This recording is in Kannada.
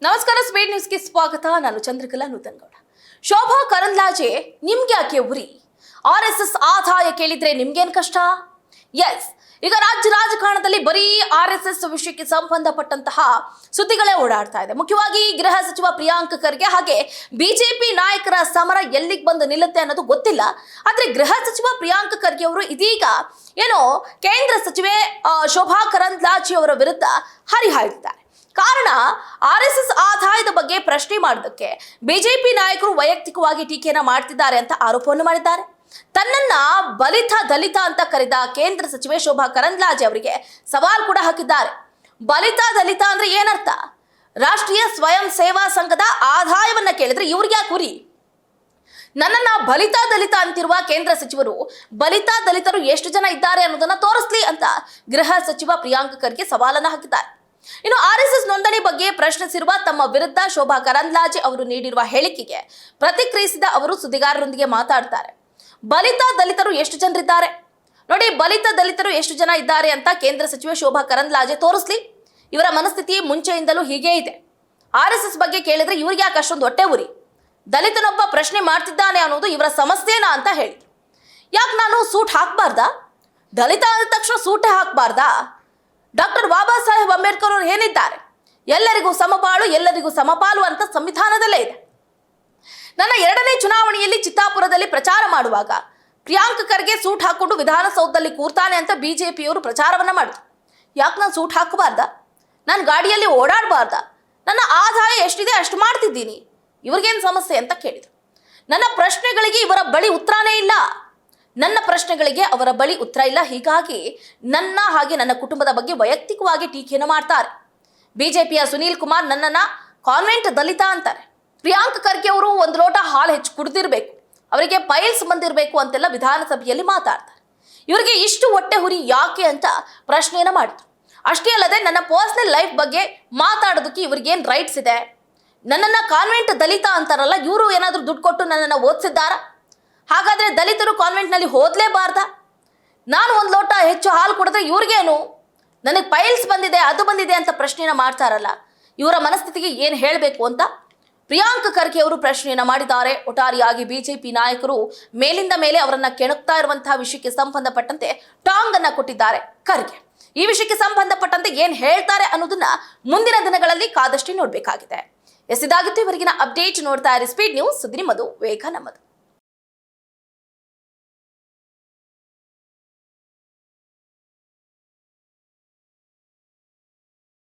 ನಮಸ್ಕಾರ, ಸ್ಪೀಡ್ ನ್ಯೂಸ್ಗೆ ಸ್ವಾಗತ. ನಾನು ಚಂದ್ರಕಲಾ ನೂತನಗೌಡ. ಶೋಭಾ ಕರಂದ್ಲಾಜೆ ನಿಮ್ಗೆ ಯಾಕೆ ಉರಿ? RSS ಆದಾಯ ಕೇಳಿದ್ರೆ ನಿಮ್ಗೇನ್ ಕಷ್ಟ? ಎಸ್, ಈಗ ರಾಜ್ಯ ರಾಜಕಾರಣದಲ್ಲಿ ಬರೀ RSS ವಿಷಯಕ್ಕೆ ಸಂಬಂಧಪಟ್ಟಂತಹ ಸುದ್ದಿಗಳೇ ಓಡಾಡ್ತಾ ಇದೆ. ಮುಖ್ಯವಾಗಿ ಗೃಹ ಸಚಿವ ಪ್ರಿಯಾಂಕ್ ಖರ್ಗೆ ಹಾಗೆ ಬಿಜೆಪಿ ನಾಯಕರ ಸಮರ ಎಲ್ಲಿಗೆ ಬಂದು ನಿಲ್ಲುತ್ತೆ ಅನ್ನೋದು ಗೊತ್ತಿಲ್ಲ. ಆದ್ರೆ ಗೃಹ ಸಚಿವ ಪ್ರಿಯಾಂಕ್ ಖರ್ಗೆ ಅವರು ಇದೀಗ ಕೇಂದ್ರ ಸಚಿವೆ ಶೋಭಾ ಕರಂದ್ಲಾಜೆ ಅವರ ವಿರುದ್ಧ ಹರಿಹಾಯ್ದಿದ್ದಾರೆ. ಕಾರಣ, RSS ಆದಾಯದ ಬಗ್ಗೆ ಪ್ರಶ್ನೆ ಮಾಡೋದಕ್ಕೆ ಬಿಜೆಪಿ ನಾಯಕರು ವೈಯಕ್ತಿಕವಾಗಿ ಟೀಕೆಯನ್ನ ಮಾಡ್ತಿದ್ದಾರೆ ಅಂತ ಆರೋಪವನ್ನು ಮಾಡಿದ್ದಾರೆ. ತನ್ನನ್ನ ಬಲಿತ ದಲಿತ ಅಂತ ಕರೆದ ಕೇಂದ್ರ ಸಚಿವೆ ಶೋಭಾ ಕರಂದ್ಲಾಜೆ ಅವರಿಗೆ ಸವಾಲ್ ಕೂಡ ಹಾಕಿದ್ದಾರೆ. ಬಲಿತ ದಲಿತ ಅಂದ್ರೆ ಏನರ್ಥ? ರಾಷ್ಟ್ರೀಯ ಸ್ವಯಂ ಸೇವಾ ಸಂಘದ ಆದಾಯವನ್ನ ಕೇಳಿದ್ರೆ ಇವ್ರಿಗೆ ಯಾಕೆ ಉರಿ? ನನ್ನನ್ನ ಬಲಿತ ದಲಿತ ಅಂತಿರುವ ಕೇಂದ್ರ ಸಚಿವರು ಬಲಿತ ದಲಿತರು ಎಷ್ಟು ಜನ ಇದ್ದಾರೆ ಅನ್ನೋದನ್ನ ತೋರಿಸ್ಲಿ ಅಂತ ಗೃಹ ಸಚಿವ ಪ್ರಿಯಾಂಕ್ ಖರ್ಗೆ ಸವಾಲನ್ನ ಹಾಕಿದ್ದಾರೆ. ಇನ್ನು RSS ನೋಂದಣಿ ಬಗ್ಗೆ ಪ್ರಶ್ನಿಸಿರುವ ತಮ್ಮ ವಿರುದ್ಧ ಶೋಭಾ ಕರಂದ್ಲಾಜೆ ಅವರು ನೀಡಿರುವ ಹೇಳಿಕೆಗೆ ಪ್ರತಿಕ್ರಿಯಿಸಿದ ಅವರು ಸುದ್ದಿಗಾರರೊಂದಿಗೆ ಮಾತಾಡ್ತಾರೆ. ಬಲಿತ ದಲಿತರು ಎಷ್ಟು ಜನರಿದ್ದಾರೆ ನೋಡಿ, ಬಲಿತ ದಲಿತರು ಎಷ್ಟು ಜನ ಇದ್ದಾರೆ ಅಂತ ಕೇಂದ್ರ ಸಚಿವೆ ಶೋಭಾ ಕರಂದ್ಲಾಜೆ ತೋರಿಸ್ಲಿ. ಇವರ ಮನಸ್ಥಿತಿ ಮುಂಚೆಯಿಂದಲೂ ಹೀಗೆ ಇದೆ. RSS ಬಗ್ಗೆ ಕೇಳಿದ್ರೆ ಇವ್ರಿಗೆ ಯಾಕೆ ಅಷ್ಟೊಂದು ಹೊಟ್ಟೆ ಉರಿ? ದಲಿತನೊಬ್ಬ ಪ್ರಶ್ನೆ ಮಾಡ್ತಿದ್ದಾನೆ ಅನ್ನೋದು ಇವರ ಸಮಸ್ಯೆನಾ ಅಂತ ಹೇಳಿದ್ರು. ಯಾಕೆ ನಾನು ಸೂಟ್ ಹಾಕ್ಬಾರ್ದಾ? ದಲಿತ ಅಂದ ತಕ್ಷಣ ಸೂಟೇ ಹಾಕ್ಬಾರ್ದಾ? ಡಾಕ್ಟರ್ ಬಾಬಾ ಸಾಹೇಬ್ ಅಂಬೇಡ್ಕರ್ ಅವರು ಏನಿದ್ದಾರೆ, ಎಲ್ಲರಿಗೂ ಸಮಬಾಳು ಎಲ್ಲರಿಗೂ ಸಮಪಾಲು ಅಂತ ಸಂವಿಧಾನದಲ್ಲೇ ಇದೆ. ನನ್ನ 2ನೇ ಚುನಾವಣೆಯಲ್ಲಿ ಚಿತ್ತಾಪುರದಲ್ಲಿ ಪ್ರಚಾರ ಮಾಡುವಾಗ ಪ್ರಿಯಾಂಕ್ ಖರ್ಗೆ ಸೂಟ್ ಹಾಕೊಂಡು ವಿಧಾನಸೌಧದಲ್ಲಿ ಕೂರ್ತಾನೆ ಅಂತ ಬಿಜೆಪಿಯವರು ಪ್ರಚಾರವನ್ನ ಮಾಡಿದ್ರು. ಯಾಕೆ ನಾನು ಸೂಟ್ ಹಾಕಬಾರ್ದಾ? ನಾನು ಗಾಡಿಯಲ್ಲಿ ಓಡಾಡಬಾರ್ದಾ? ನನ್ನ ಆದಾಯ ಎಷ್ಟಿದೆ ಅಷ್ಟು ಮಾಡ್ತಿದ್ದೀನಿ, ಇವ್ರಿಗೇನು ಸಮಸ್ಯೆ ಅಂತ ಕೇಳಿದ್ರು. ನನ್ನ ಪ್ರಶ್ನೆಗಳಿಗೆ ಇವರ ಬಳಿ ಉತ್ತರನೇ ಇಲ್ಲ. ನನ್ನ ಪ್ರಶ್ನೆಗಳಿಗೆ ಅವರ ಬಳಿ ಉತ್ತರ ಇಲ್ಲ. ಹೀಗಾಗಿ ನನ್ನ ಹಾಗೆ ನನ್ನ ಕುಟುಂಬದ ಬಗ್ಗೆ ವೈಯಕ್ತಿಕವಾಗಿ ಟೀಕೆಯನ್ನು ಮಾಡ್ತಾರೆ. ಬಿಜೆಪಿಯ ಸುನೀಲ್ ಕುಮಾರ್ ನನ್ನನ್ನ ಕಾನ್ವೆಂಟ್ ದಲಿತ ಅಂತಾರೆ. ಪ್ರಿಯಾಂಕ್ ಖರ್ಗೆ ಅವರು ಒಂದು ಲೋಟ ಹಾಲು ಹೆಚ್ಚು ಕುಡಿದಿರ್ಬೇಕು, ಅವರಿಗೆ ಪೈಲ್ಸ್ ಬಂದಿರಬೇಕು ಅಂತೆಲ್ಲ ವಿಧಾನಸಭೆಯಲ್ಲಿ ಮಾತಾಡ್ತಾರೆ. ಇವರಿಗೆ ಇಷ್ಟು ಹೊಟ್ಟೆ ಹುರಿ ಯಾಕೆ ಅಂತ ಪ್ರಶ್ನೆಯನ್ನ ಮಾಡಿದ್ರು. ಅಷ್ಟೇ ಅಲ್ಲದೆ ನನ್ನ ಪರ್ಸನಲ್ ಲೈಫ್ ಬಗ್ಗೆ ಮಾತಾಡೋದಕ್ಕೆ ಇವ್ರಿಗೇನು ರೈಟ್ಸ್ ಇದೆ? ನನ್ನನ್ನ ಕಾನ್ವೆಂಟ್ ದಲಿತ ಅಂತಾರಲ್ಲ, ಇವರು ಏನಾದರೂ ದುಡ್ಡು ಕೊಟ್ಟು ನನ್ನನ್ನು ಓದಿಸಿದ್ದಾರಾ? ಹಾಗಾದ್ರೆ ದಲಿತರು ಕಾನ್ವೆಂಟ್ನಲ್ಲಿ ಓದಲೇಬಾರ್ದ? ನಾನು ಒಂದು ಲೋಟ ಹೆಚ್ಚು ಹಾಲು ಕುಡಿದ್ರೆ ಇವ್ರಿಗೇನು? ನನಗೆ ಪೈಲ್ಸ್ ಬಂದಿದೆ, ಅದು ಬಂದಿದೆ ಅಂತ ಪ್ರಶ್ನೆಯನ್ನ ಮಾಡ್ತಾರಲ್ಲ, ಇವರ ಮನಸ್ಥಿತಿಗೆ ಏನು ಹೇಳಬೇಕು ಅಂತ ಪ್ರಿಯಾಂಕ್ ಖರ್ಗೆ ಅವರು ಪ್ರಶ್ನೆಯನ್ನ ಮಾಡಿದ್ದಾರೆ. ಒಟ್ಟಾರೆಯಾಗಿ ಬಿಜೆಪಿ ನಾಯಕರು ಮೇಲಿಂದ ಮೇಲೆ ಅವರನ್ನ ಕೆಣಕ್ತಾ ಇರುವಂತಹ ವಿಷಯಕ್ಕೆ ಸಂಬಂಧಪಟ್ಟಂತೆ ಟಾಂಗ್ ಅನ್ನ ಕೊಟ್ಟಿದ್ದಾರೆ ಖರ್ಗೆ. ಈ ವಿಷಯಕ್ಕೆ ಸಂಬಂಧಪಟ್ಟಂತೆ ಏನ್ ಹೇಳ್ತಾರೆ ಅನ್ನೋದನ್ನ ಮುಂದಿನ ದಿನಗಳಲ್ಲಿ ಕಾದಷ್ಟೇ ನೋಡ್ಬೇಕಾಗಿದೆ. ಇದಾಗಿತ್ತು ಇವರೆಗಿನ ಅಪ್ಡೇಟ್. ನೋಡ್ತಾ ಇರಿ ಸ್ಪೀಡ್ ನ್ಯೂಸ್, ಸುದ್ದಿ ನಿಮ್ಮದು, ವೇಗ ನಮ್ಮದು.